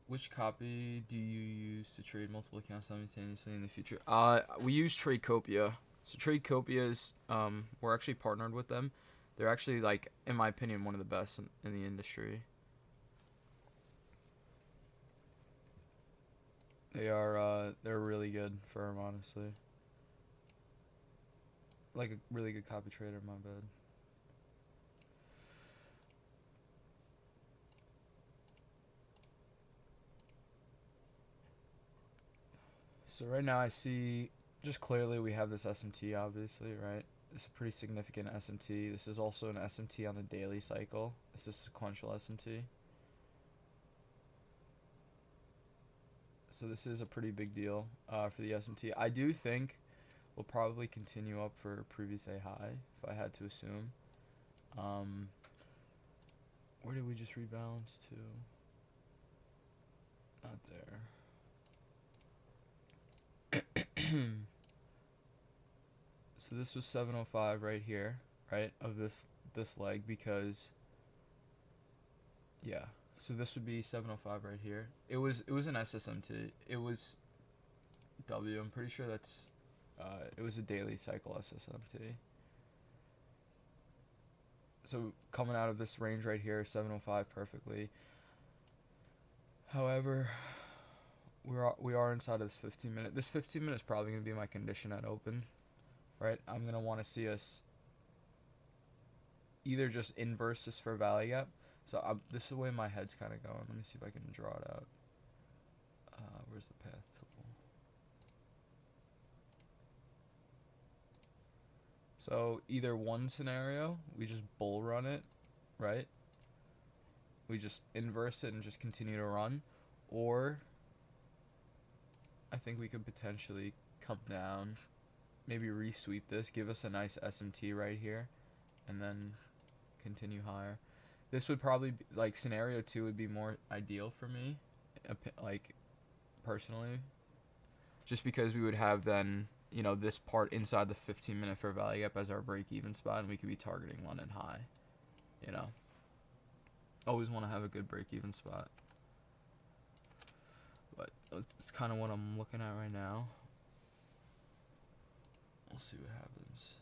Which copy do you use to trade multiple accounts simultaneously in the future? We use Tradecopia. So Tradecopia is we're actually partnered with them. They're actually, like, in my opinion, one of the best in the industry. They're a really good firm, honestly. Like a really good copy trader, my bad. So right now I see just clearly we have this SMT, obviously, right? It's a pretty significant SMT. This is also an SMT on the daily cycle. This is sequential SMT. So this is a pretty big deal for the SMT. I do think we'll probably continue up for previous A high, if I had to assume. Um, where did we just rebalance to? Not there. So this was 705 right here, right, of this leg, because yeah. So this would be 705 right here. It was an SSMT. It was W. I'm pretty sure that's it was a daily cycle SSMT. So coming out of this range right here, 705 perfectly. However, we are inside of this 15 minute. This 15 minute is probably going to be my condition at open, right? I'm going to want to see us either just inverse this for value gap. So this is the way my head's kind of going. Let me see if I can draw it out. Where's the path tool? So either one scenario, we just bull run it, right? We just inverse it and just continue to run. Or I think we could potentially come down, maybe resweep this, give us a nice SMT right here, and then continue higher. This would probably be, like, scenario 2 would be more ideal for me, like, personally, just because we would have then, this part inside the 15-minute fair value gap as our break-even spot, and we could be targeting London high, you know. Always want to have a good break-even spot. But it's kind of what I'm looking at right now. We'll see what happens.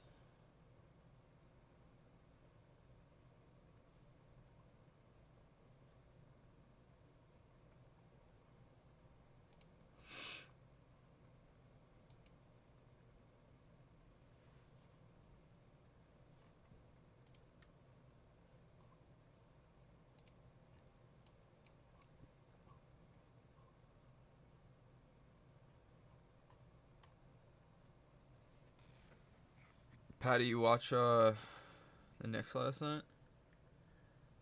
Patty, you watch the Knicks last night?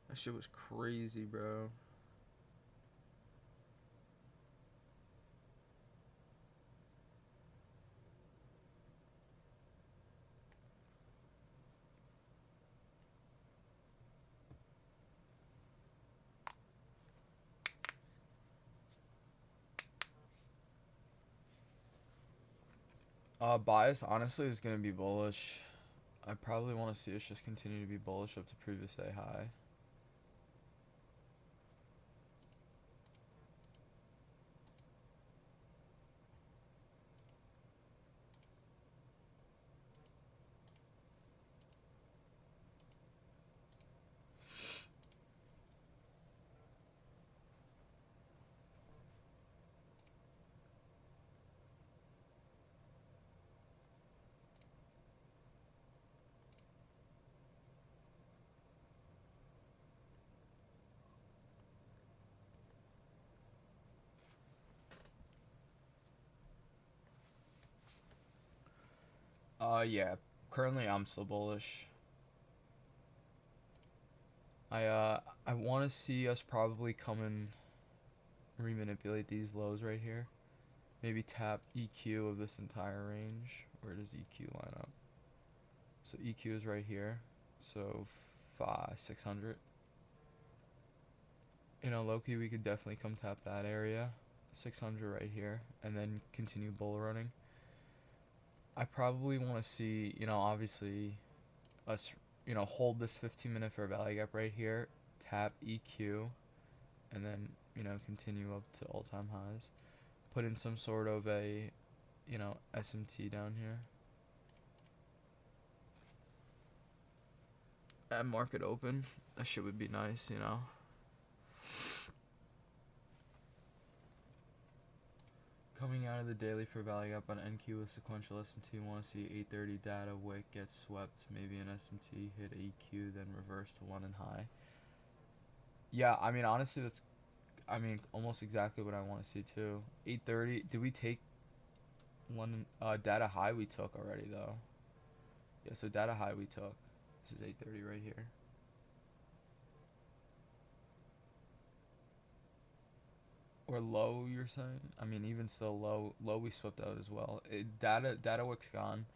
That shit was crazy, bro. Bias honestly is gonna be bullish. I probably want to see us just continue to be bullish up to previous day high. Yeah. Currently, I'm still bullish. I want to see us probably come and remanipulate these lows right here. Maybe tap EQ of this entire range. Where does EQ line up? So EQ is right here. So 600. Low-key, we could definitely come tap that area. 600 right here. And then continue bull running. I probably want to see, obviously, us, hold this 15-minute fair value gap right here. Tap EQ. and then, continue up to all-time highs. Put in some sort of a, SMT down here. At market open, that shit would be nice, Coming out of the daily for value gap on NQ with sequential SMT, want to see 830 data wick get swept, maybe an SMT hit EQ, then reverse to London high. Yeah, I mean, honestly, that's, almost exactly what I want to see too. 830, did we take London, data high we took already though. Yeah, so data high we took. This is 830 right here. Or low, you're saying? I mean, even still, low we swept out as well. Data wick's gone.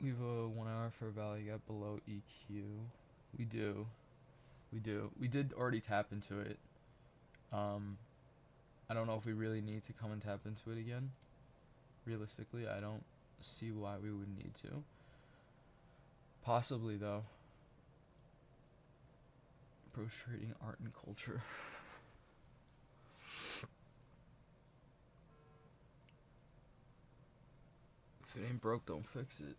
We have a 1 hour for value gap below EQ. We do. We did already tap into it. I don't know if we really need to come and tap into it again. Realistically, I don't see why we would need to. Possibly, though. Bros trading art and culture. If it ain't broke, don't fix it.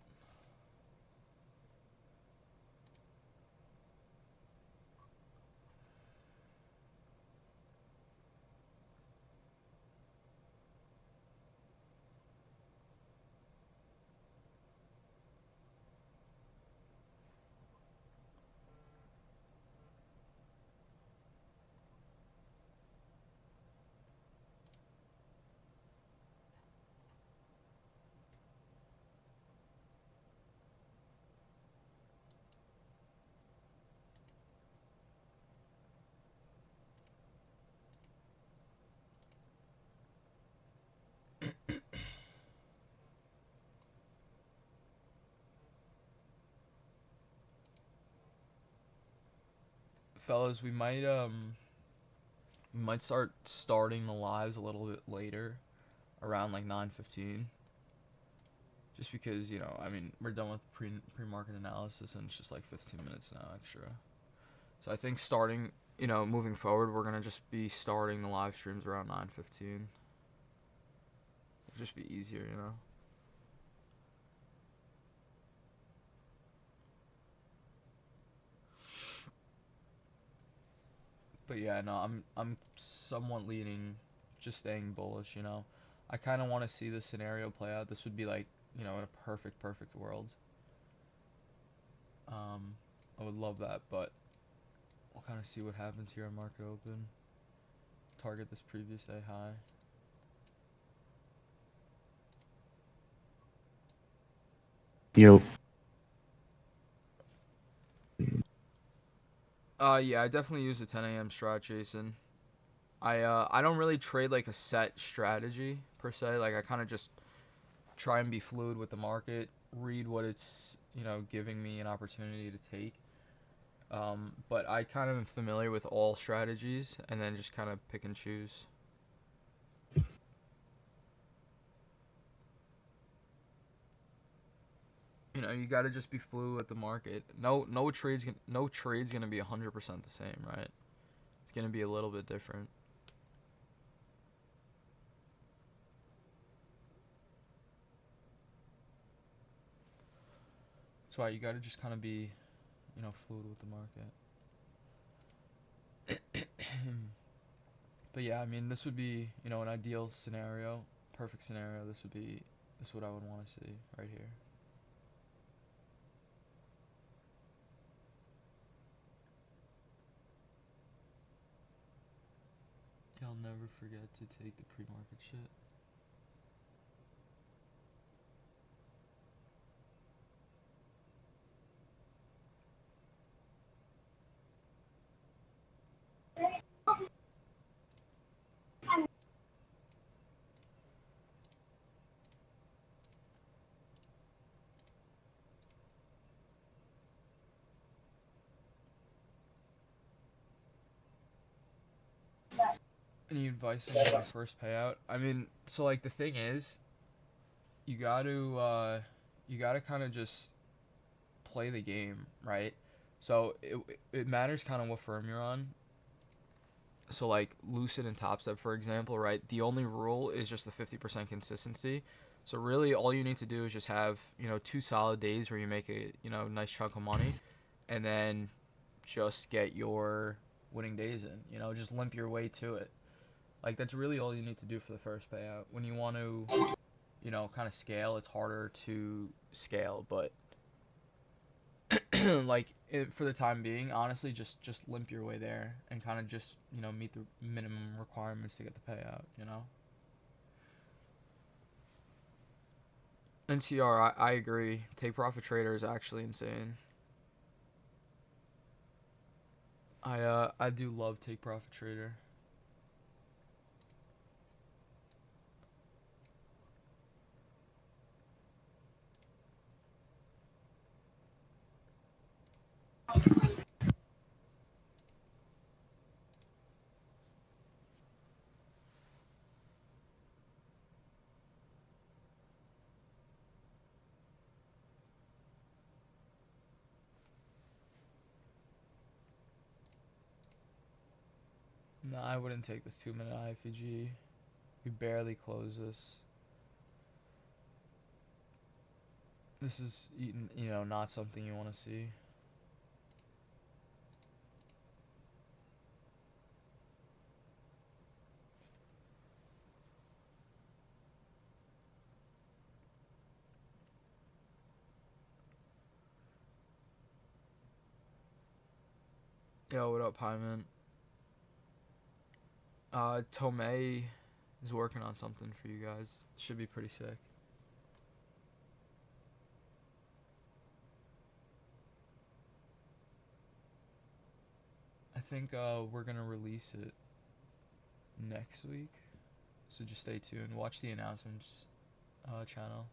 Fellas, we might start starting the lives a little bit later, around like 9:15. Just because, we're done with pre-market analysis and it's just like 15 minutes now extra. So I think starting, moving forward, we're going to just be starting the live streams around 9:15. It'll just be easier, But yeah, no, I'm somewhat leaning just staying bullish, I kind of want to see this scenario play out. This would be like, in a perfect world. I would love that, but we'll kind of see what happens here on market open. Target this previous day high. Yo. Yeah, I definitely use the 10 a.m. strat, Jason. I don't really trade like a set strategy per se. Like I kind of just try and be fluid with the market, read what it's giving me an opportunity to take. But I kind of am familiar with all strategies and then just kind of pick and choose. You gotta just be fluid with the market. No trade's gonna be 100% the same, right? It's gonna be a little bit different. That's why you gotta just kind of be, fluid with the market. But yeah, this would be, an ideal scenario, perfect scenario. This is what I would want to see right here. I'll never forget to take the pre-market shit. Any advice on getting your first payout? I mean, so like the thing is, you got to kind of just play the game, right? So it matters kind of what firm you're on. So like Lucid and Topstep, for example, right? The only rule is just the 50% consistency. So really, all you need to do is just have 2 solid days where you make a nice chunk of money, and then just get your winning days in. Just limp your way to it. Like that's really all you need to do for the first payout. When you want to, kind of scale, it's harder to scale, but like for the time being, honestly, just limp your way there and kind of just meet the minimum requirements to get the payout. NCR, I agree. Take profit trader is actually insane. I do love take profit trader. No, I wouldn't take this 2 minute IFVG. We barely close this. This is not something you want to see. Yo, what up, Hyman? Tomei is working on something for you guys. Should be pretty sick. I think we're gonna release it next week, so just stay tuned. Watch the announcements channel.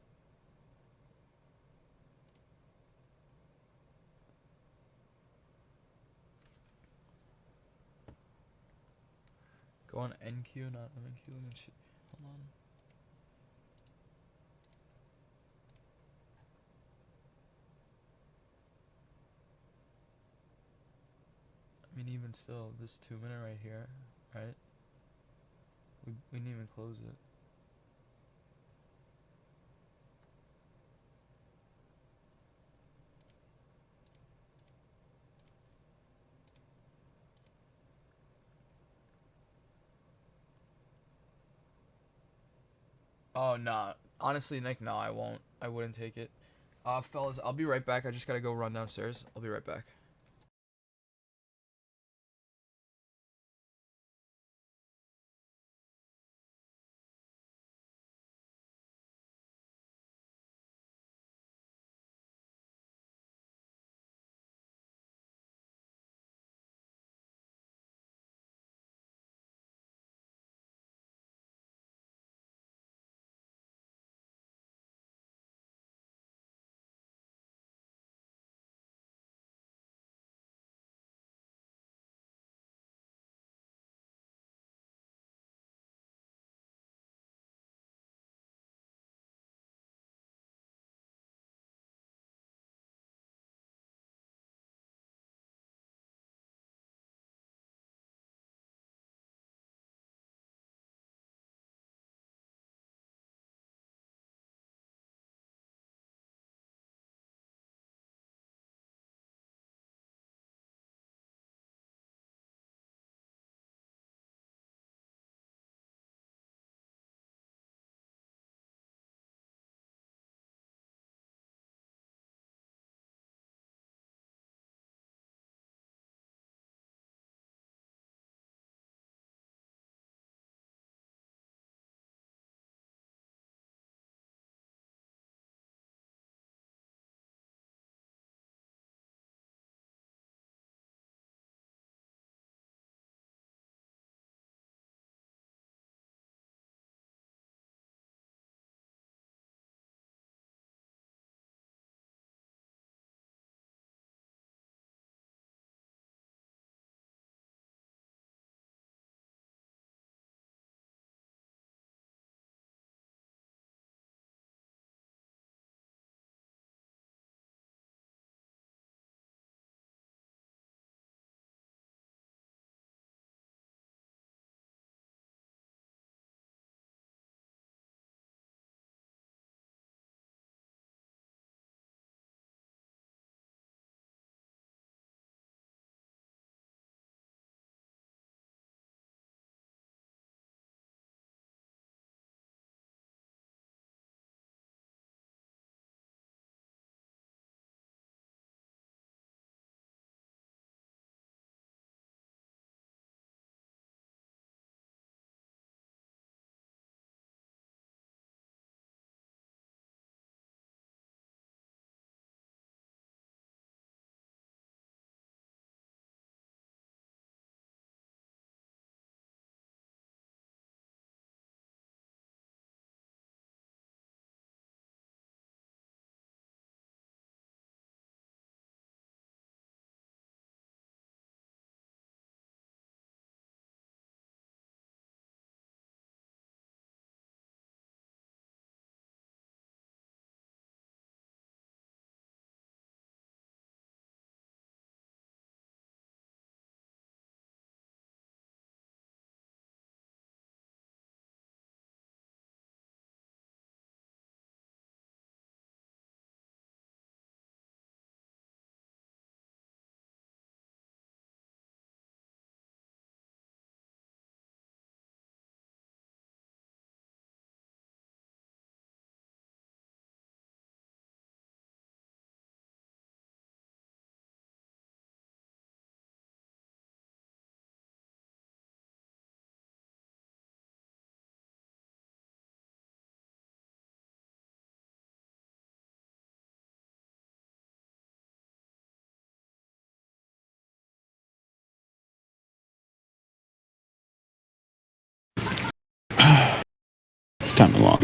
Go on NQ, not MNQ. Let me see. Hold on. I mean, even still, this 2 minute right here, right? We didn't even close it. Oh, nah. Honestly, Nick, no, I won't. I wouldn't take it. Fellas, I'll be right back. I just gotta go run downstairs. I'll be right back. It's time along.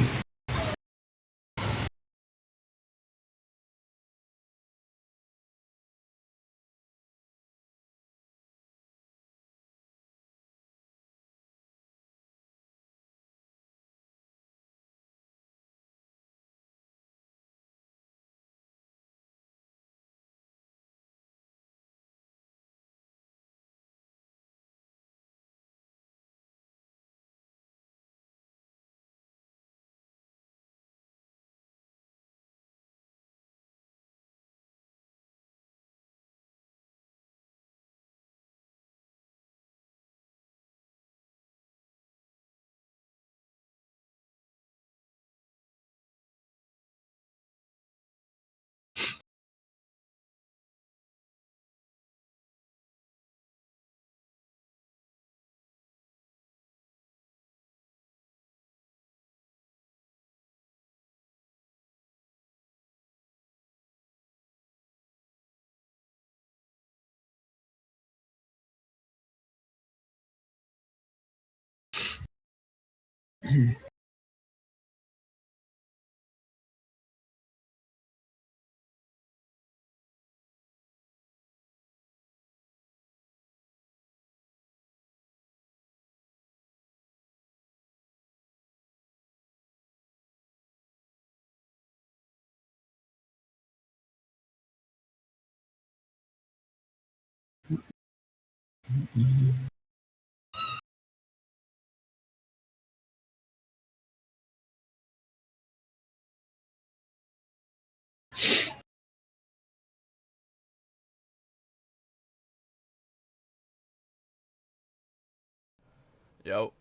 Yo.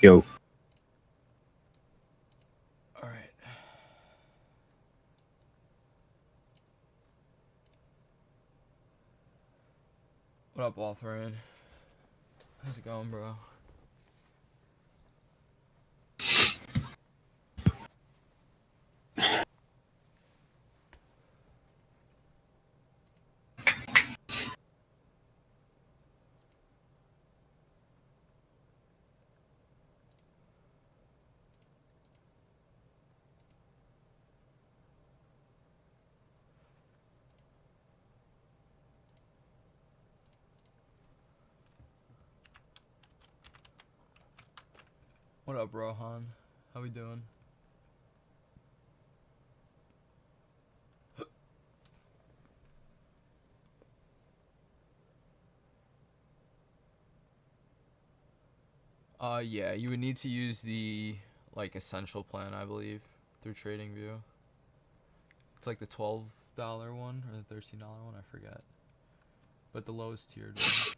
Yo. All right. What up, Walthran? How's it going, bro? What up, Rohan? How we doing? Yeah, you would need to use the like essential plan, I believe, through TradingView. It's like the $12 one or the $13 one, I forget. But the lowest tiered one.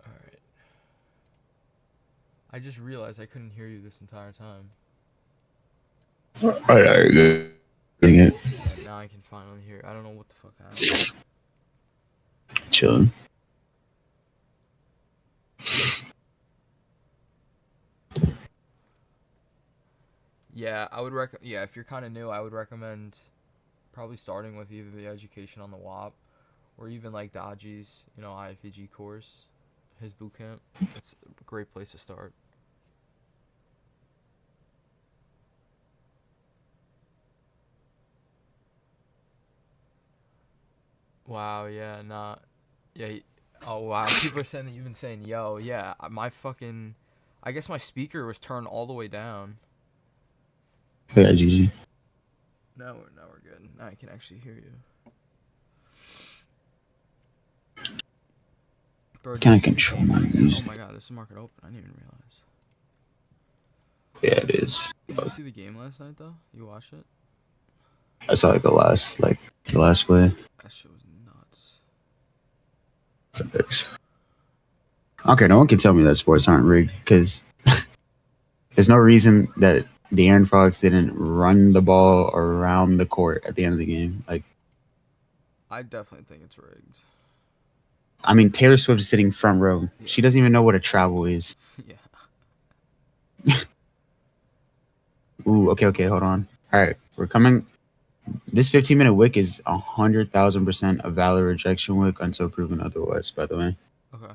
Alright. I just realized I couldn't hear you this entire time. Alright, good. It. Yeah, now I can finally hear. I don't know what the fuck happened. Chilling. Yeah, yeah, if you're kind of new, I would recommend probably starting with either the education on the WAP or even like Dodgy's, IFEG course, his bootcamp. It's a great place to start. Wow, yeah, nah. Yeah, oh wow, people are saying that you've been saying yo, yeah, I guess my speaker was turned all the way down. Yeah, GG. Now we're good. Now I can actually hear you. Bro, Can't control my music. Oh my god, this is market open. I didn't even realize. Yeah, it is. Did you see the game last night though? You watched it? I saw the last play. That shit was nuts. Facts. Okay, no one can tell me that sports aren't rigged because there's no reason that De'Aaron Fox didn't run the ball around the court at the end of the game. Like, I definitely think it's rigged. I mean, Taylor Swift is sitting front row. She doesn't even know what a travel is. Yeah. Ooh, okay, hold on. All right, we're coming. This 15-minute wick is 100,000% a valid rejection wick until proven otherwise. By the way, Okay.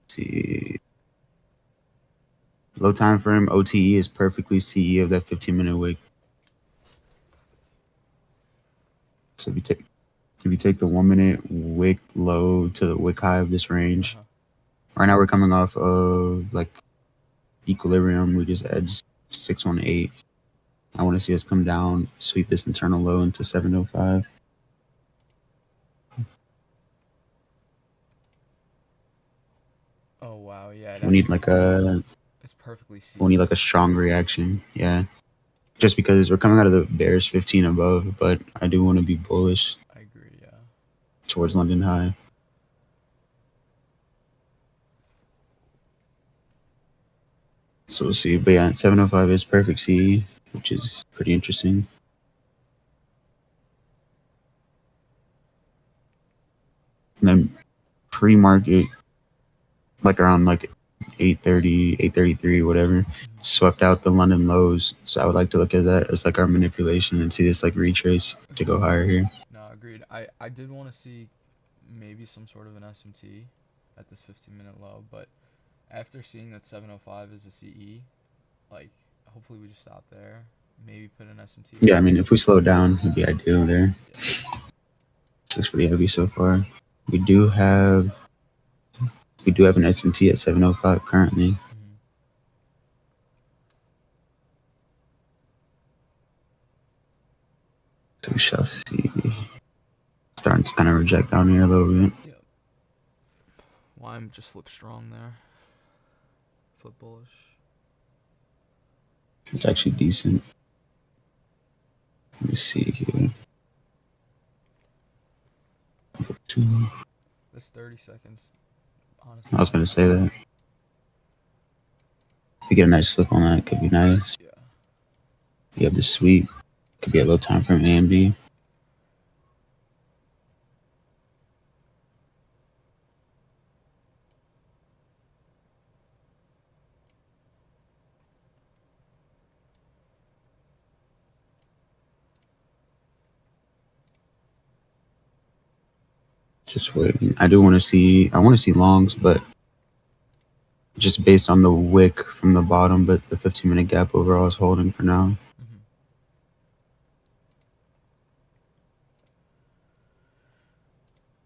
let's see, low time frame OTE is perfectly CE of that 15-minute wick. So if you take the 1 minute wick low to the wick high of this range, right now we're coming off of like equilibrium. We just edged 618. I want to see us come down, sweep this internal low into 705. Oh wow, yeah. We need like a It's perfectly seen. we need like a strong reaction. Yeah. Just because we're coming out of the Bears 15 above, but I do want to be bullish I agree, yeah. towards London High. So we'll see. But yeah, 705 is perfect CE, which is pretty interesting. And then pre-market, like around like 830, 833, whatever, swept out the London lows. So I would like to look at that as like our manipulation and see this like retrace to go higher here. No, agreed. I did want to see maybe some sort of an SMT at this 15-minute low, but after seeing that 705 is a CE, like hopefully we just stop there. Maybe put an SMT. Yeah, I mean, if we slow down, it'd be ideal there. Yeah. Looks pretty heavy so far. We do have an SMT at 705 currently. Mm-hmm. So we shall see. Starting to kind of reject down here a little bit. Yep. Lime just flipped strong there. Flip bullish. It's actually decent. Let me see here. This 30 seconds, honestly. I was gonna say that. If we get a nice flip on that, it could be nice. Yeah. You have the sweep. Could be a low time from A and B. Just waiting. I want to see longs, but just based on the wick from the bottom, but the 15-minute gap overall is holding for now. Mm-hmm.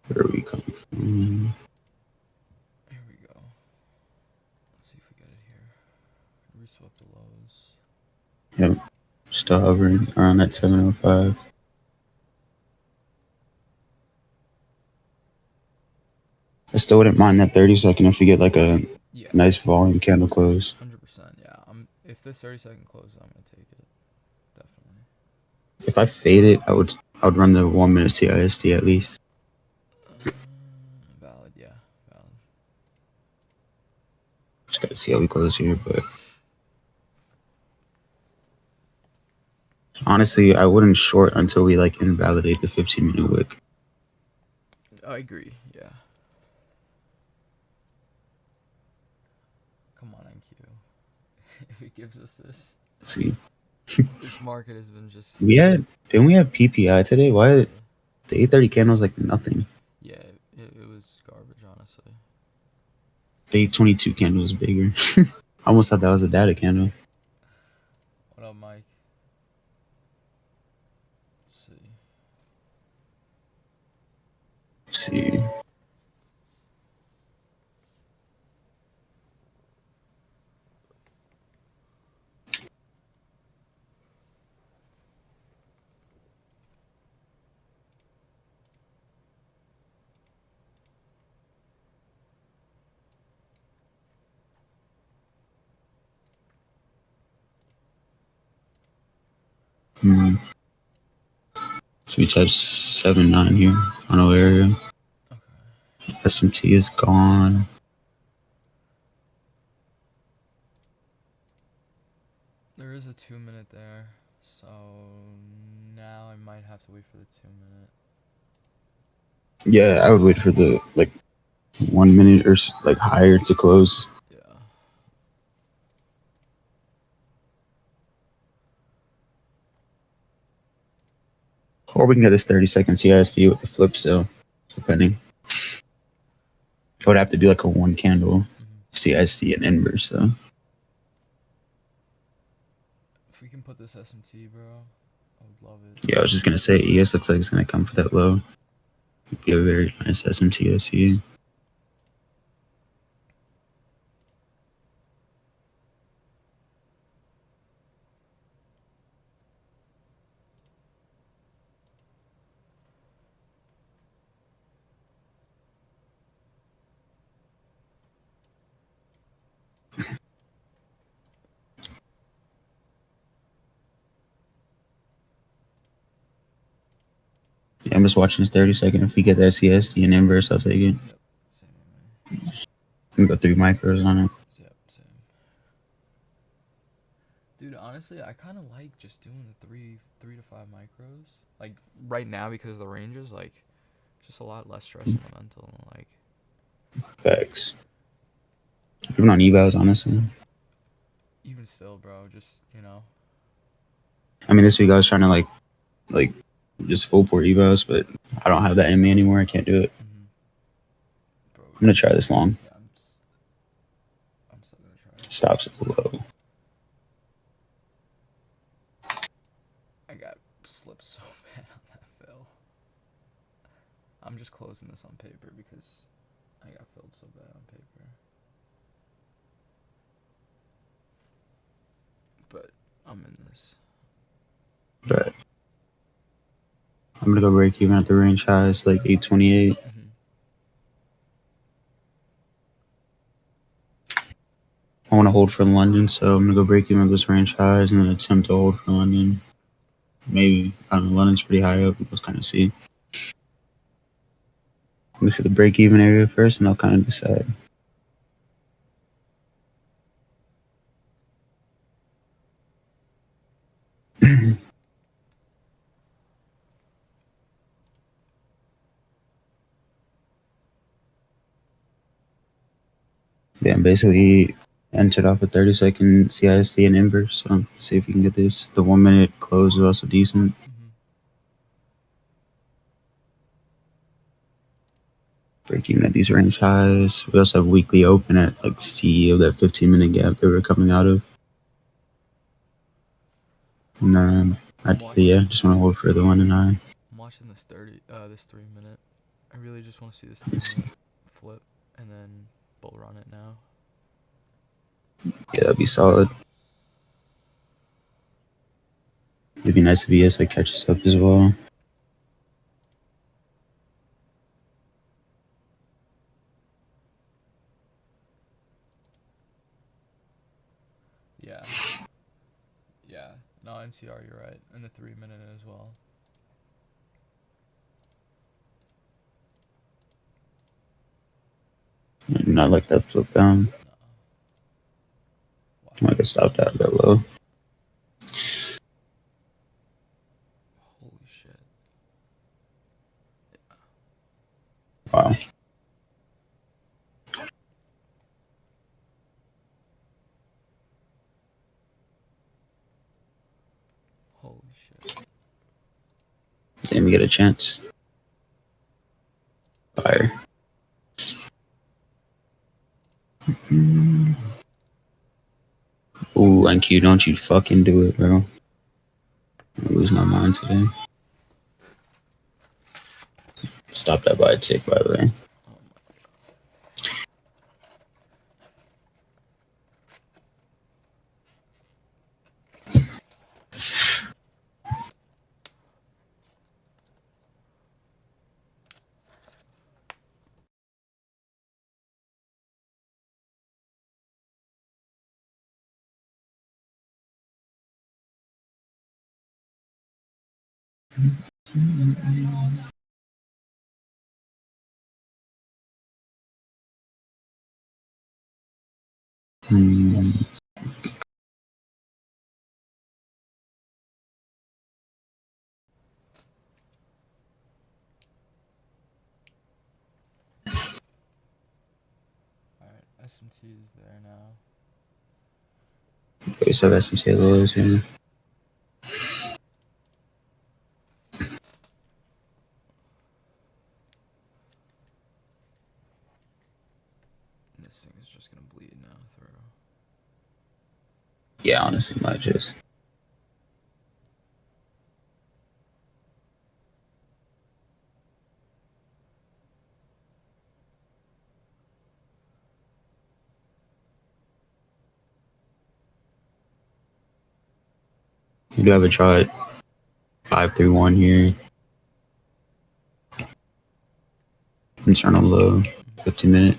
Where are we coming from? Here we go. Let's see if we get it here. Reswept the lows. Yep. Still hovering around that 705. I still wouldn't mind that 30-second if we get like a nice volume candle close. 100%, yeah. If this 30-second closes, I'm gonna take it. Definitely. If I fade it, I would run the 1 minute CISD at least. Valid, yeah. Valid. Just gotta see how we close here, but honestly, I wouldn't short until we like invalidate the 15-minute wick. I agree, yeah. Come on, NQ. If it gives us this. Let's see. This market has been just... Didn't we have PPI today? Why the 830 candle was like nothing? Yeah, it was garbage, honestly. The 822 candle was bigger. I almost thought that was a data candle. What up, Mike? Let's see. Mm. So we type 7-9 here. Final area. Okay. SMT is gone. There is a 2 minute there, so now I might have to wait for the 2 minute. Yeah, I would wait for the like 1 minute or like higher to close. Yeah. Or we can get this 30-second CISD with the flip still, depending. It would have to be like a one candle CISD and inverse, so. If we can put this SMT, bro, I would love it. Yeah, I was just gonna say ES looks like it's gonna come for that low. It'd be a very nice SMT to see. Yeah, I'm just watching this 30-second. If we get that CSD and inverse, I'll take it. Yep, same with me. I'm gonna go 3 micros on it. Yep, same. Dude, honestly, I kind of like just doing the three to 5 micros. Like right now because of the ranges, like just a lot less stress on the mental. Like Facts. Even on evals, honestly. even still, bro, just I mean, this week I was trying to like just full port evals, but I don't have that in me anymore. I can't do it. Bro, I'm gonna try this long. Yeah, I'm still gonna try it. Stops at the low. I got slipped so bad on that fill. I'm just closing this on paper because I got filled so bad on paper. But I'm in this. But I'm gonna go break even at the range highs, like 828. I want to hold for London, so I'm gonna go break even at this range highs and then attempt to hold for London. Maybe, I don't know, London's pretty high up. Let's kind of see. Let me see the break even area first, and I'll kind of decide. Yeah, basically entered off a 30-second CISD and inverse. So see if we can get this. The 1 minute close is also decent. Break even at these range highs. We also have weekly open at like C of that 15-minute gap that we're coming out of. And then, just want to hold for the 1 to 9. I'm watching this 3 minute. I really just want to see this 3 minute flip and then bull run it now. Yeah, that'd be solid. It'd be nice if ES like catches up as well. Yeah. Yeah. No, NCR, you're right. And the 3 minute as well. Not like that flip down. No. I might get stopped out that low. Holy shit. Yeah. Wow. Holy shit. Didn't even get a chance. Fire. Ooh, NQ, don't you fucking do it, bro. I lose my mind today. Stop that by a tick, by the way. Hmm. Alright, SMT is there now. Okay, so that's some tables here. This thing is just gonna bleed now through. Yeah, honestly, might just. You do have a chart 531 here. Internal low, 15-minute.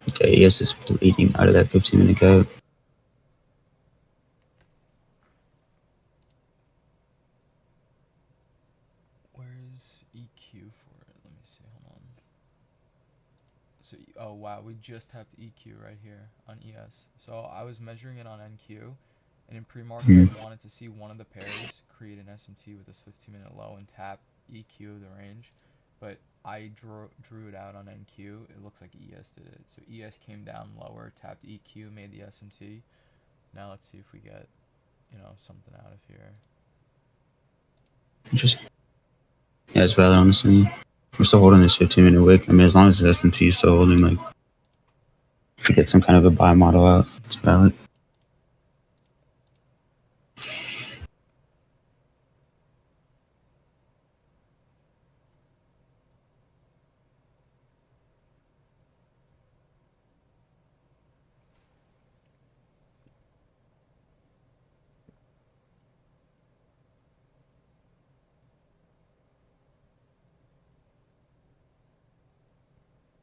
Okay, yes, it's bleeding out of that 15-minute gap. Where's EQ for it? Let me see, hold on. So, oh wow, we just have EQ right here on ES. So I was measuring it on NQ, and in pre-market I wanted to see one of the pairs create an SMT with this 15-minute low and tap EQ the range, but I drew it out on NQ. It looks like ES did it. So ES came down lower, tapped EQ, made the SMT. Now let's see if we get, something out of here. Interesting. Yeah, it's valid, honestly. We're still holding this 15-minute wick. I mean, as long as the S&T is still holding, like, if we get some kind of a buy model out, it's valid.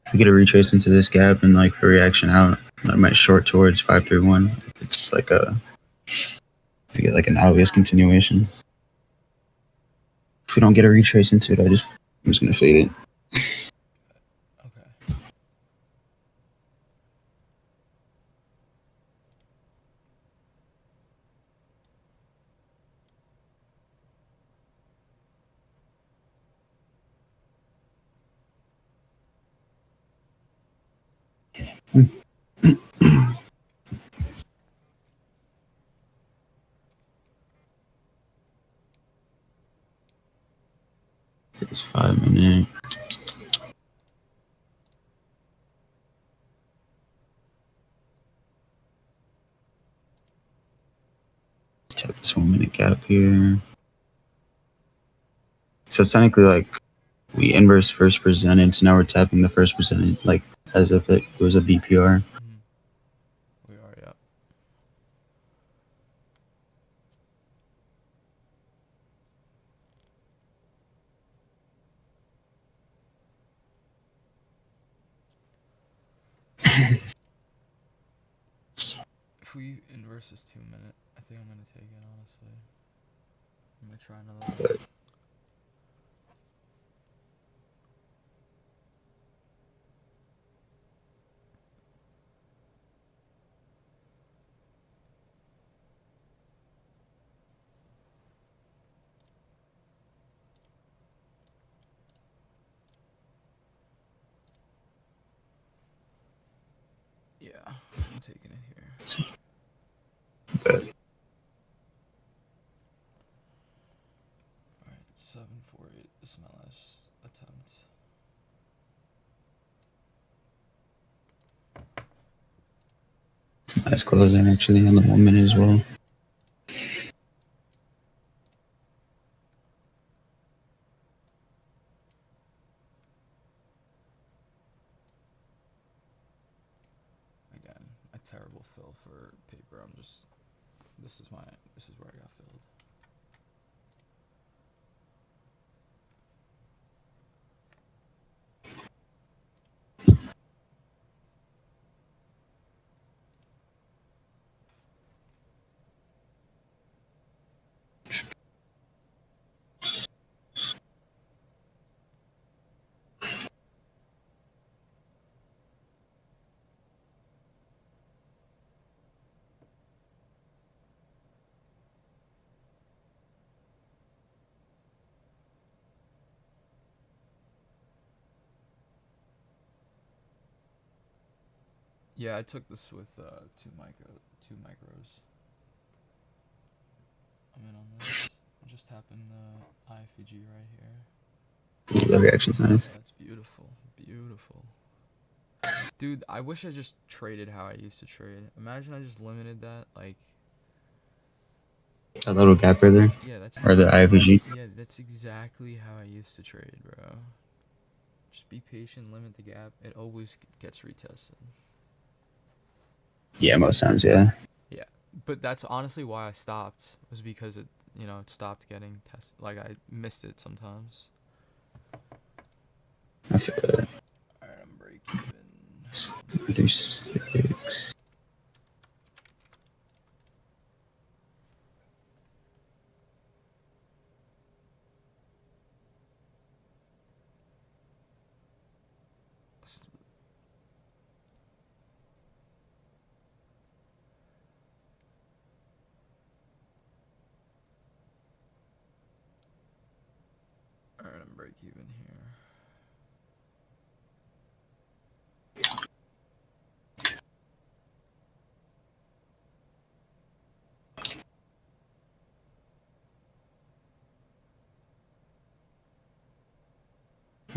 If we get a retrace into this gap and like a reaction out, I might short towards 531. It's like if we get like an obvious continuation. If we don't get a retrace into it, I'm just gonna fade it. Okay. It's 5-minute. Tap this 1-minute gap here. So it's technically like we inverse first presented, so now we're tapping the first presented like as if it was a BPR. We are, yeah. If we inverse this 2-minute, I think I'm gonna take it, honestly. I'm gonna try another one. Yeah, I'm taking it here. But Alright, 748. This is my last attempt. nice closing actually on the 1-minute as well. Again, a terrible fill for paper. This is where I got filled. Yeah, I took this with two micros. I'm in on this. I'll just tap in IFEG right here. Yeah, the reaction time. Yeah, it's beautiful, beautiful. Dude, I wish I just traded how I used to trade. Imagine I just limited that, like. A little gap right there, Yeah, that's or the IVG. yeah, that's exactly how I used to trade, bro. Just be patient, limit the gap. It always gets retested. Yeah, most times, yeah. Yeah, but that's honestly why I stopped. Was because it stopped getting tested. Like I missed it sometimes. I feel that. Alright, I'm break even. 36. Alright, I'm break even here.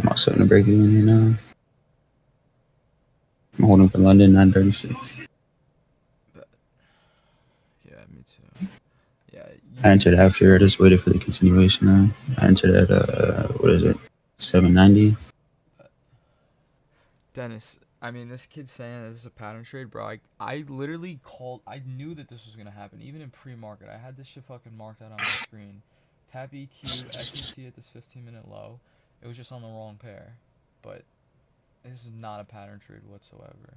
I'm also in the break even here now. I'm holding for London 936. But yeah, me too. Yeah. I entered after. I just waited for the continuation now. I entered at what is it? 790. Dennis, I mean, this kid's saying this is a pattern trade, bro. I literally called. I knew that this was gonna happen, even in pre-market. I had this shit fucking marked out on my screen. Tap EQ, SEC at this 15-minute low. It was just on the wrong pair, but this is not a pattern trade whatsoever.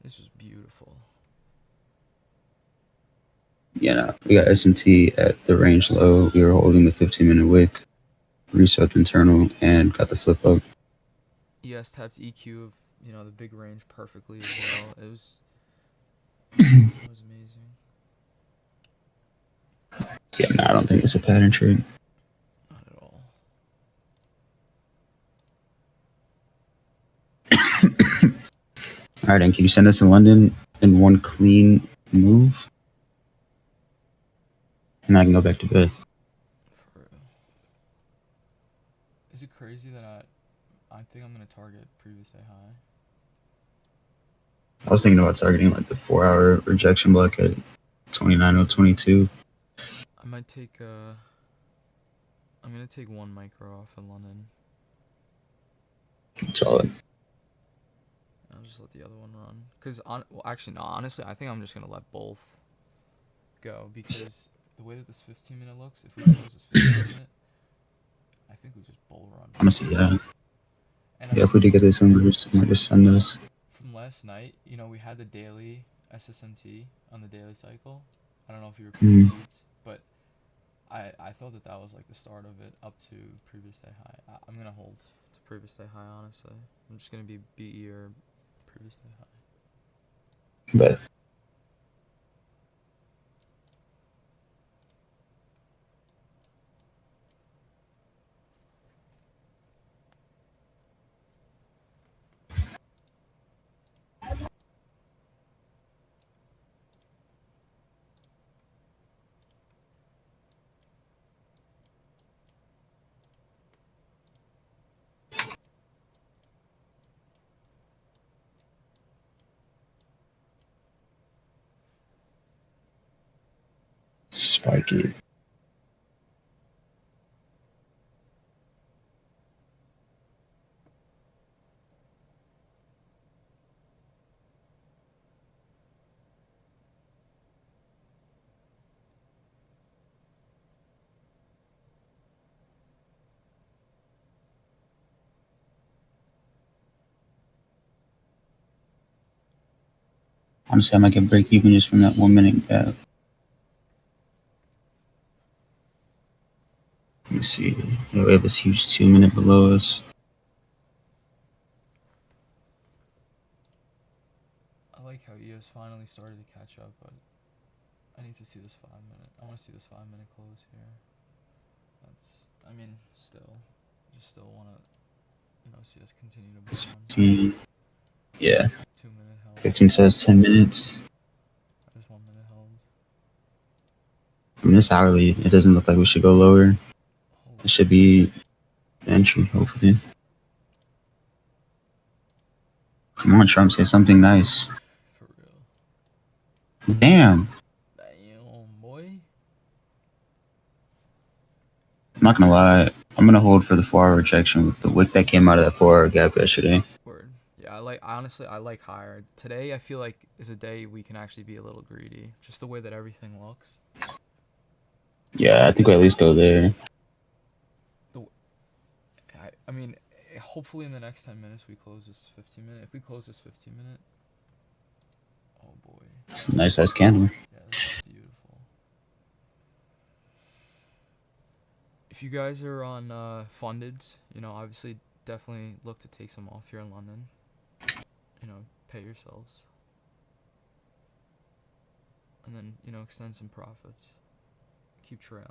This was beautiful. Yeah, no, we got S&T at the range low. We were holding the 15-minute wick, reset internal, and got the flip up. ES tapped EQ of the big range perfectly as well. It was amazing. Yeah, no, I don't think it's a pattern trade. Not at all. All right, and can you send us to London in one clean move? And I can go back to bed. For real. Is it crazy that I think I'm gonna target previous day high? I was thinking about targeting like the 4-hour rejection block at 29.022. I might take I'm gonna take one micro off in London. Solid. I'll just let the other one run. Actually, no. Honestly, I think I'm just gonna let both go because the way that this 15-minute looks, if we close this 15-minute, I think we just bull run. Honestly, yeah. And Yeah, if we did get this numbers, I might just send those. from last night, we had the daily SSMT on the daily cycle. I don't know if you were peaked, but I thought that was like the start of it up to previous day high. I'm gonna hold to previous day high, honestly. I'm just gonna be BE or previous day high. But spiky. Honestly, I might get break even just from that 1 minute gap. Let me see. Yeah, we have this huge 2 minute below us. I like how EOS finally started to catch up, but I need to see this 5-minute. I want to see this 5-minute close here. Still want to, see us continue to bull run. Yeah. 2 minute held. 15 says 10 minutes. There's 1 minute held. I mean, it's hourly. It doesn't look like we should go lower. Holy It should be the entry, hopefully. Come on, Trump, say something nice. for real. Damn. Damn, boy. I'm not gonna lie. I'm gonna hold for the 4-hour rejection with the wick that came out of that 4-hour gap yesterday. Word. Yeah, I like higher. Today I feel like is a day we can actually be a little greedy. Just the way that everything looks. Yeah, I think we at least go there. I mean, hopefully in the next 10 minutes we close this 15 minute. If we close this 15 minute, oh boy. It's a nice ass candle. Yeah, this is beautiful. If you guys are on fundeds, you know, obviously definitely look to take some off here in London. You know, pay yourselves. And then, you know, extend some profits. Keep trailing.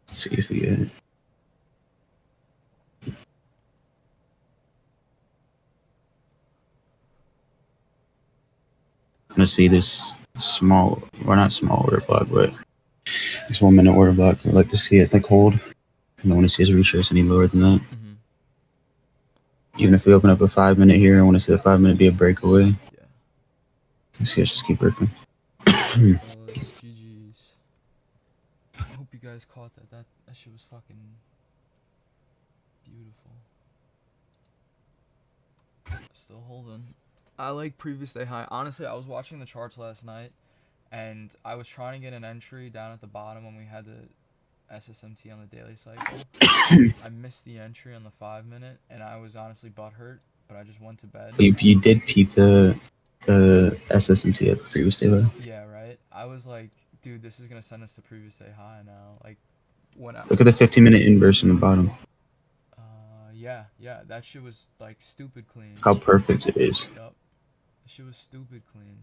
Let's see if we get it. I'm gonna see this small, or not small order block, but this 1 minute order block. I'd like to see it like hold. I don't want to see us retrace any lower than that. Mm-hmm. Even if we open up a 5 minute here, I want to see the 5 minute be a breakaway. Yeah. Let's see us just keep working. Fellas, GG's. I hope you guys caught that. That shit was fucking beautiful. Still holding. I like previous day high. Honestly, I was watching the charts last night, and I was trying to get an entry down at the bottom when we had the SSMT on the daily cycle. I missed the entry on the 5 minute, and I was honestly butthurt, but I just went to bed. You did peep the SSMT at the previous day low. Yeah, right? I was like, dude, this is going to send us to previous day high now. Like, when I... Look at the 15 minute inverse on the bottom. Yeah, that shit was, like, stupid clean. How perfect it is. Yup. That shit was stupid clean.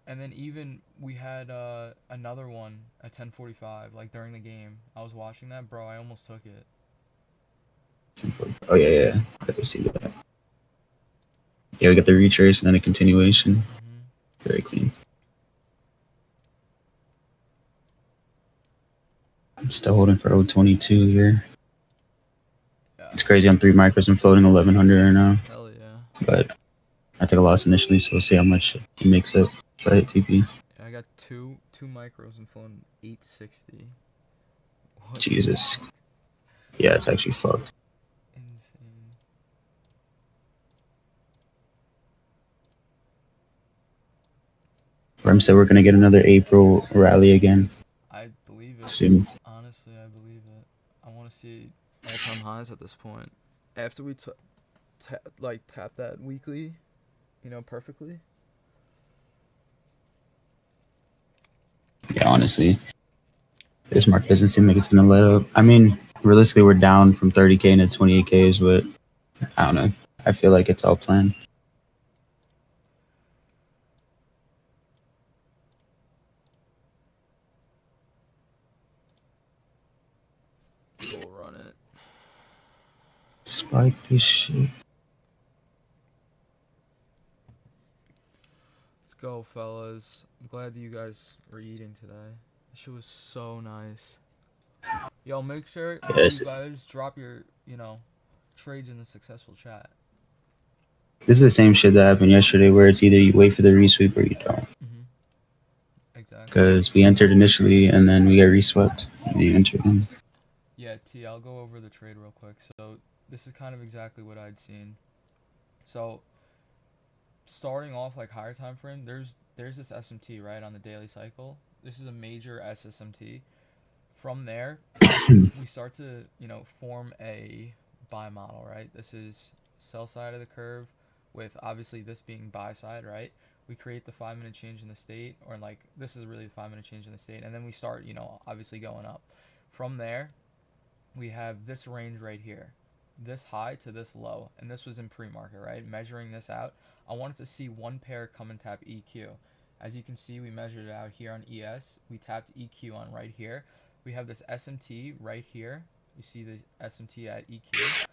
And then even we had another one at 10:45, like during the game. I was watching that, bro. I almost took it. Oh yeah. I did see that. Yeah, we got the retrace and then a continuation. Mm-hmm. Very clean. I'm still holding for 022 here. Yeah. It's crazy. I'm 3 micros and floating 1100 right now. Hell yeah. But I took a loss initially, so we'll see how much it makes up if I hit TP. Yeah, I got two micros and flown 860. What Jesus. Yeah, it's actually fucked. Insane. Rem said we're gonna get another April rally again. I believe it. Soon. Honestly, I believe it. I want to see all-time highs at this point. After we tap that weekly, you know, perfectly. Yeah, honestly, this market doesn't seem like it's gonna let up. I mean, realistically, we're down from 30K into 28Ks, but I don't know. I feel like it's all planned. We'll run it. Spike this shit. Let's go, fellas. I'm glad that you guys were eating today. This shit was so nice. Yo, make sure Yes. you guys drop your, you know, trades in the successful chat. This is the same shit that happened yesterday, where it's either you wait for the resweep or you don't. Mm-hmm. Exactly. Because we entered initially and then we got reswept. And you entered in. Yeah, T, I'll go over the trade real quick. So this is kind of exactly what I'd seen. So starting off like higher time frame, there's this SMT right on the daily cycle. This is a major SSMT. From there, we start to, you know, form a buy model, right? This is sell side of the curve with obviously this being buy side, right? We create the 5 minute change in the state, or like this is really the 5 minute change in the state, and then we start, you know, obviously going up. From there, we have this range right here, this high to this low, and this was in pre-market, right? Measuring this out, I wanted to see one pair come and tap EQ. As you can see, we measured it out here on ES. We tapped EQ on right here. We have this SMT right here. You see the SMT at EQ.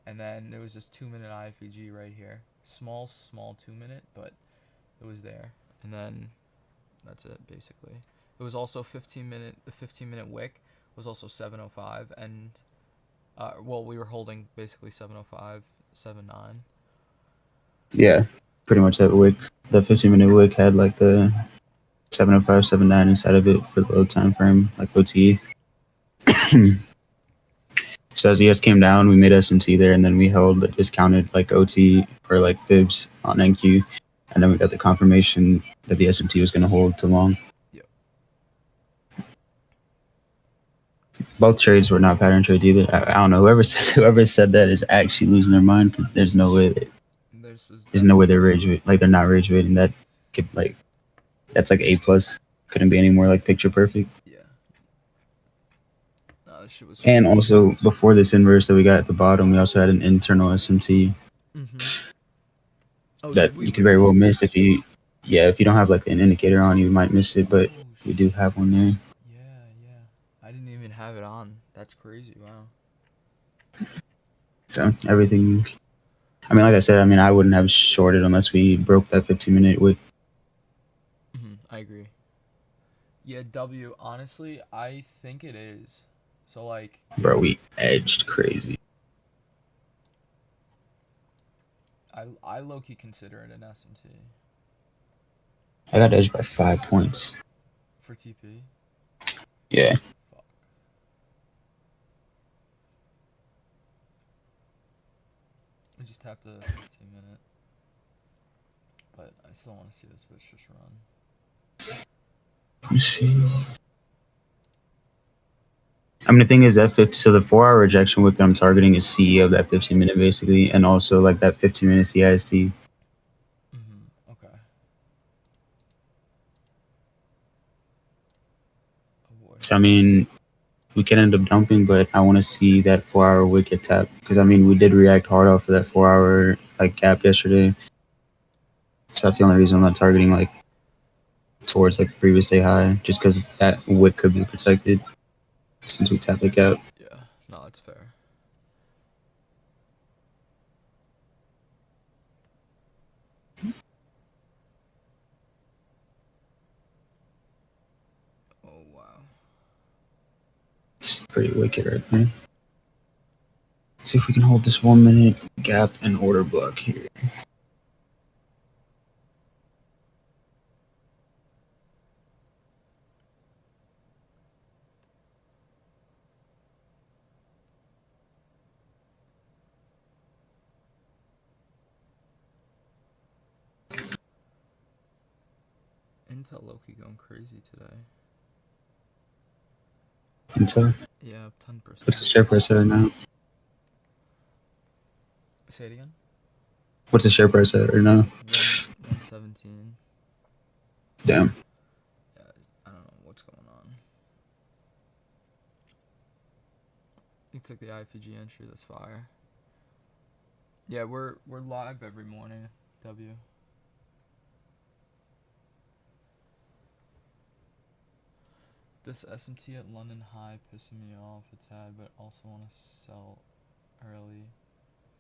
And then there was this 2 minute IFVG right here. Small 2 minute, but it was there. And then that's it basically. It was also 15 minute. The 15 minute wick was also 7:05, and well, we were holding basically 7:05, 7:09. Yeah, pretty much that wick. The 15-minute wick had like the 7:05, 7:09 inside of it for the low time frame, like OT. So as ES came down, we made SMT there, and then we held the discounted like OT or like fibs on NQ, and then we got the confirmation that the SMT was going to hold too long. Yep. Both trades were not pattern trades either. I don't know. Whoever said that is actually losing their mind, because there's no way there's no way they're like they're not rage baiting. That could like that's like A+. Couldn't be any more like picture perfect. Yeah. No, this shit was. And also before this inverse that we got at the bottom, we also had an internal SMT that you could very well miss if you don't have like an indicator on. You might miss it, but we do have one there. Yeah. I didn't even have it on. That's crazy. Wow. So everything. I mean, like I said, I wouldn't have shorted unless we broke that 15-minute wick. I agree. Yeah, W. Honestly, I think it is. So like. Bro, we edged crazy. I low-key consider it an SMT. I got edged by 5 points. For TP? Yeah. Fuck. We just tapped a 15-minute. But I still want to see this bitch just run. Let me see. The thing is that 50, so the 4-hour rejection wick that I'm targeting is CE of that 15-minute basically, and also like that 15-minute CIST. Okay. Oh boy. So we can end up dumping, but I want to see that 4-hour wick get tapped, because we did react hard off of that 4-hour like gap yesterday. So that's the only reason I'm not targeting like towards like the previous day high, just because that wick could be protected since we tapped the gap. Yeah, no, that's fair. Oh wow. It's pretty wicked right there. Let's see if we can hold this 1-minute gap and order block here. Intel low-key going crazy today. Intel? Yeah, 10%. What's the share price right now? Say it again? What's the share price at right now? 117. Damn. Yeah, I don't know what's going on. You took the IFG entry, that's fire. Yeah, we're live every morning, W. This SMT at London High pissing me off a tad, but also want to sell early.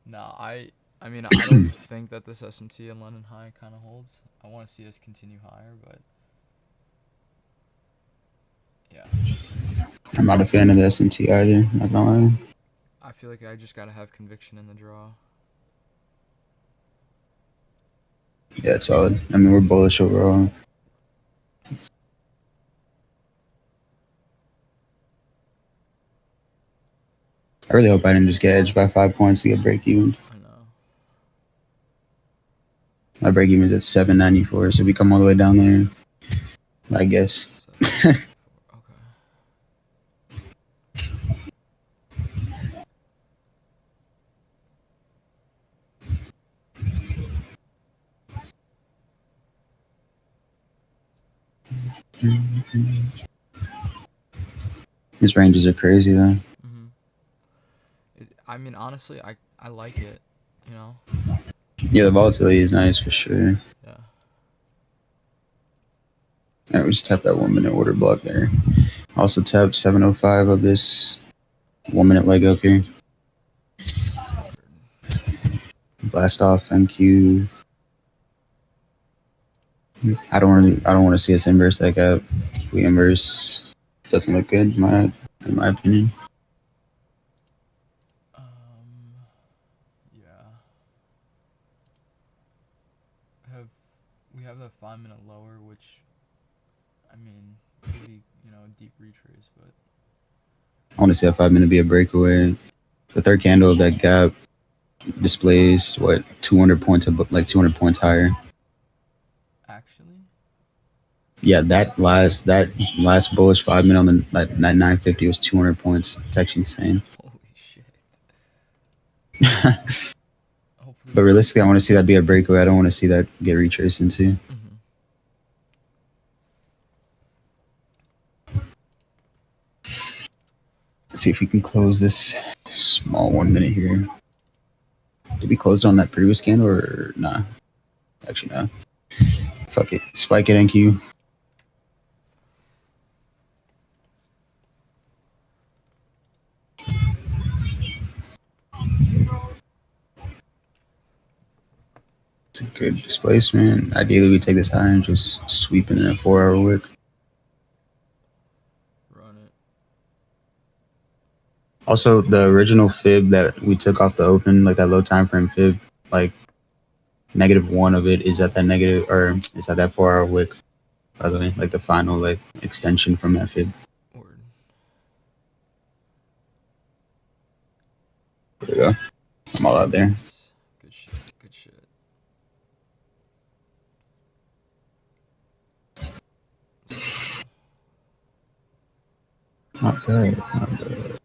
No, I don't think that this SMT at London High kind of holds. I want to see us continue higher, but yeah. I'm not a fan of the SMT either, not gonna lie. I feel like I just gotta have conviction in the draw. Yeah, it's solid. We're bullish overall. I really hope I didn't just get edged by 5 points to get break even. I know. My break even is at 794, so we come all the way down there, I guess. Okay. These ranges are crazy though. Honestly, I like it, you know? Yeah, the volatility is nice for sure. Yeah. Alright, we just tapped that 1-minute order block there. Also tapped 705 of this 1-minute leg up here. blast off. Thank you. I don't want to see us inverse that gap. If we inverse, doesn't look good in my opinion. Yeah. We have the 5-minute lower, which, I mean, could be, a deep retrace, but I want to see a 5-minute be a breakaway. The third candle of that gap displays what 200 points, like 200 points higher. actually, Yeah, that last bullish 5-minute on the that 950 was 200 points. It's actually insane. holy shit. Hopefully. But realistically, I want to see that be a breakaway. I don't want to see that get retraced into. Mm-hmm. Let's see if we can close this small 1 minute here. Did we close it on that previous candle or nah? Actually, no. Fuck it. Spike it, NQ. It's a good displacement. Ideally, we take this high and just sweep it in a 4-hour wick. Run it. Also, the original fib that we took off the open, like that low time frame fib, like -1 of it is at that negative, or it's at that 4-hour wick. By the way, like the final like extension from that fib. Word. There we go. I'm all out there. Good shit. Good shit. Not good. Not good.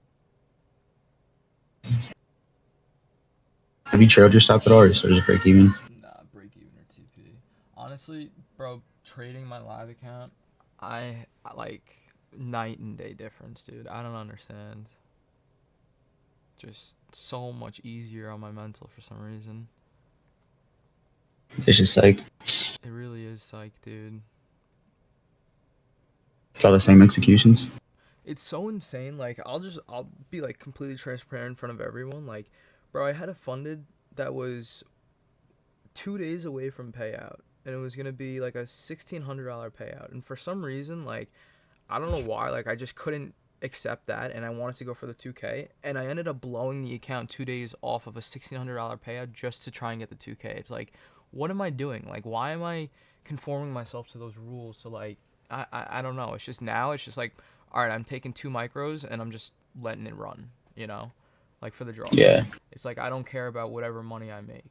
Have you trailed your stop at all, or just break even? Nah, break even or TP. Honestly, bro, trading my live account, I like night and day difference, dude. I don't understand. Just so much easier on my mental for some reason. It's just like It really is psych, dude. it's all the same executions. It's so insane. Like, I'll be like completely transparent in front of everyone. Like, bro, I had a funded that was 2 days away from payout, and it was gonna be like a $1,600 payout. And for some reason, like, I don't know why, like, I just couldn't accept that, and I wanted to go for the 2K, and I ended up blowing the account 2 days off of a $1,600 payout just to try and get the 2K. It's like, what am I doing? Like, why am I conforming myself to those rules? So like, I don't know. It's just now, it's just like, all right, I'm taking 2 micros and I'm just letting it run, like for the draw. Yeah. It's like I don't care about whatever money I make.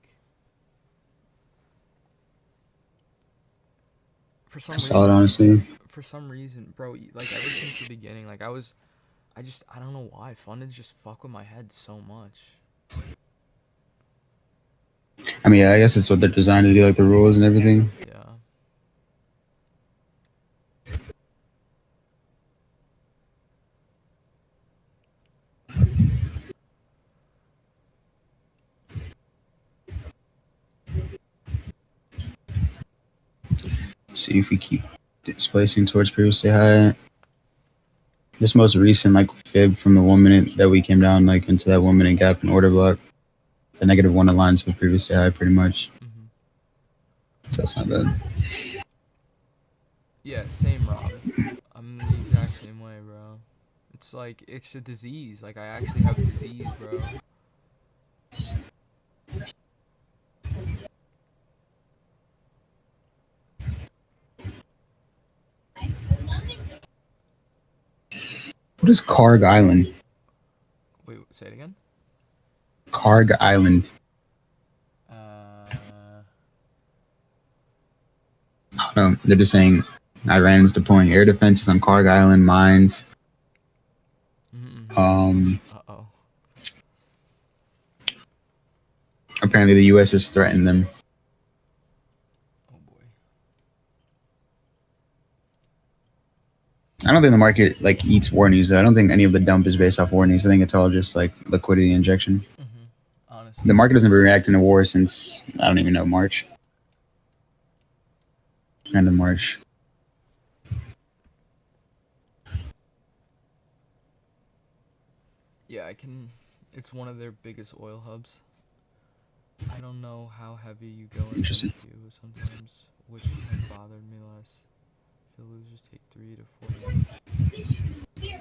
For some reason, Solid, honestly. for some reason, bro, like ever since the beginning, like I don't know why funded just fuck with my head so much. I mean, I guess it's what they're designed to do, like the rules and everything. Yeah. See if we keep displacing towards previously high. This most recent like fib from the 1 minute that we came down like into that 1 minute gap in order block, the -1 aligns with previously high pretty much. Mm-hmm. So it's not bad. Yeah, same, Rob. I'm the exact same way, bro. It's like it's a disease. Like I actually have a disease, bro. What is Karg Island? Wait, say it again. Karg Island. I don't know. They're just saying Iran's deploying air defenses on Karg Island mines. Uh-oh. Apparently the U.S. has threatened them. Oh boy. I don't think the market like eats war news. I don't think any of the dump is based off war news. I think it's all just like liquidity injection. Honestly. The market hasn't been reacting to war since I don't even know March. End of March. Yeah, it's one of their biggest oil hubs. I don't know how heavy you go into Interesting. NQ sometimes, which had bothered me less. If you lose, just take 3 to 40.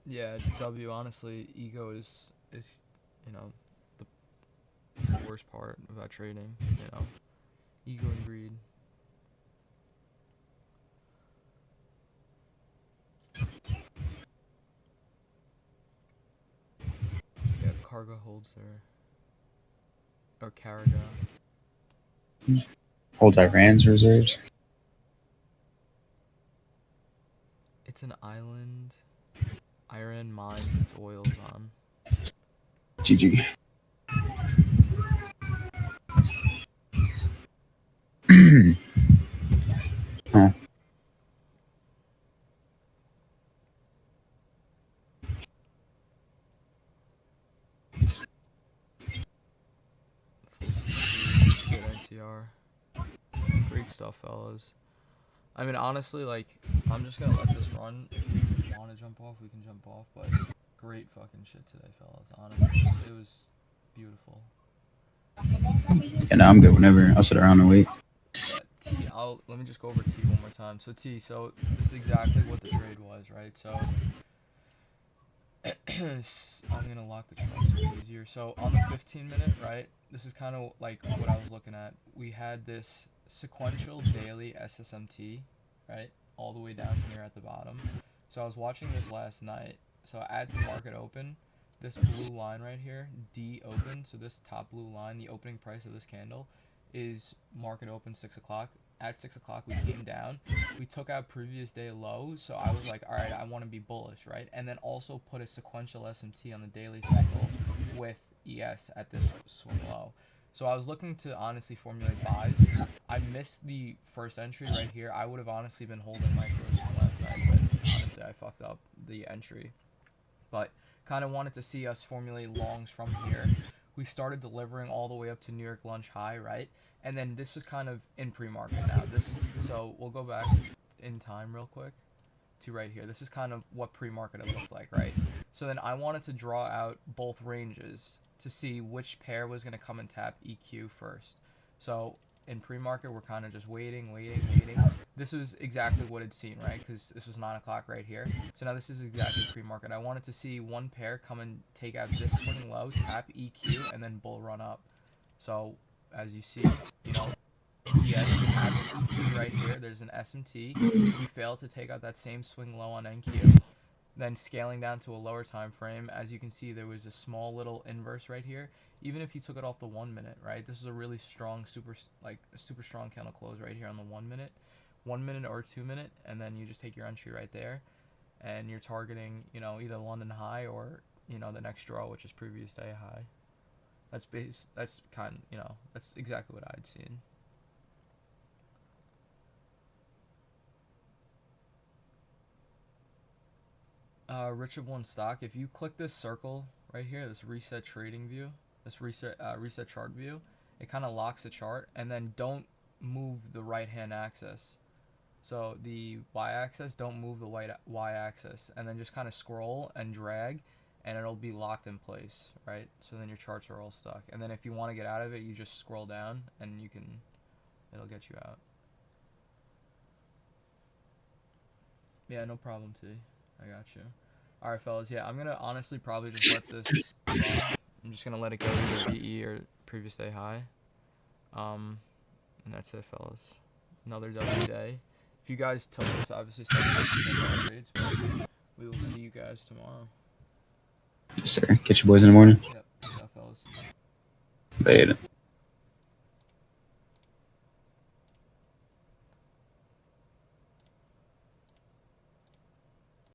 Yeah, W. Honestly, ego is you know the worst part about trading. You know, ego and greed. Yeah, Karga holds there. Or Karaga. Holds Iran's reserves. It's an island. Iran mines its oils on. GG. Huh. Full TC. Good NCR. Great stuff, fellas. I mean, honestly, like, I'm just gonna let this run. If you want to jump off, we can jump off. But great fucking shit today, fellas. Honestly, it was beautiful. Yeah, no, I'm good whenever. I'll sit around and wait. Yeah, T. Let me just go over T one more time. So T. So this is exactly what the trade was, right? So I'm gonna lock the chart so it's easier. So on the 15-minute, right? This is kind of like what I was looking at. We had this sequential daily SSMT, right, all the way down here at the bottom. So I was watching this last night. So at the market open, this blue line right here, D open. So this top blue line, the opening price of this candle, is market open 6 o'clock. At 6 o'clock, we came down. We took out previous day lows, so I was like, all right, I want to be bullish, right? And then also put a sequential SMT on the daily cycle with ES at this swing low. So I was looking to honestly formulate buys. I missed the first entry right here. I would have honestly been holding micros from last night, but honestly, I fucked up the entry. But kind of wanted to see us formulate longs from here. We started delivering all the way up to New York lunch high, right? And then this is kind of in pre-market now. So we'll go back in time real quick to right here. This is kind of what pre-market it looked like, right? So then I wanted to draw out both ranges to see which pair was going to come and tap EQ first. So in pre-market, we're kind of just waiting. This was exactly what it's seen, right? Because this was 9 o'clock right here. So now this is exactly pre-market. I wanted to see one pair come and take out this swing low, tap EQ, and then bull run up. So as you see, yes, taps EQ right here. There's an SMT. We failed to take out that same swing low on NQ. Then scaling down to a lower time frame, as you can see, there was a small little inverse right here. Even if you took it off the 1 minute, right? This is a really strong, super strong candle close right here on the 1 minute. 1 minute or 2 minute, and then you just take your entry right there, and you're targeting, either London high or, the next draw, which is previous day high. That's that's exactly what I'd seen. Rich of one stock. If you click this circle right here, this reset trading view, this reset chart view, it kind of locks the chart, and then don't move the right hand axis. So the y-axis, don't move the y-axis, and then just kind of scroll and drag, and it'll be locked in place, right? So then your charts are all stuck. And then if you want to get out of it, you just scroll down, and it'll get you out. Yeah, no problem, T. I got you. Alright, fellas, yeah, I'm gonna honestly probably just let this run. I'm just gonna let it go either VE or previous day high. And that's it, fellas. Another W day. If you guys took this, obviously send trades, but we will see you guys tomorrow. Yes, sir. Catch you boys in the morning. Yep, peace out, fellas. Later.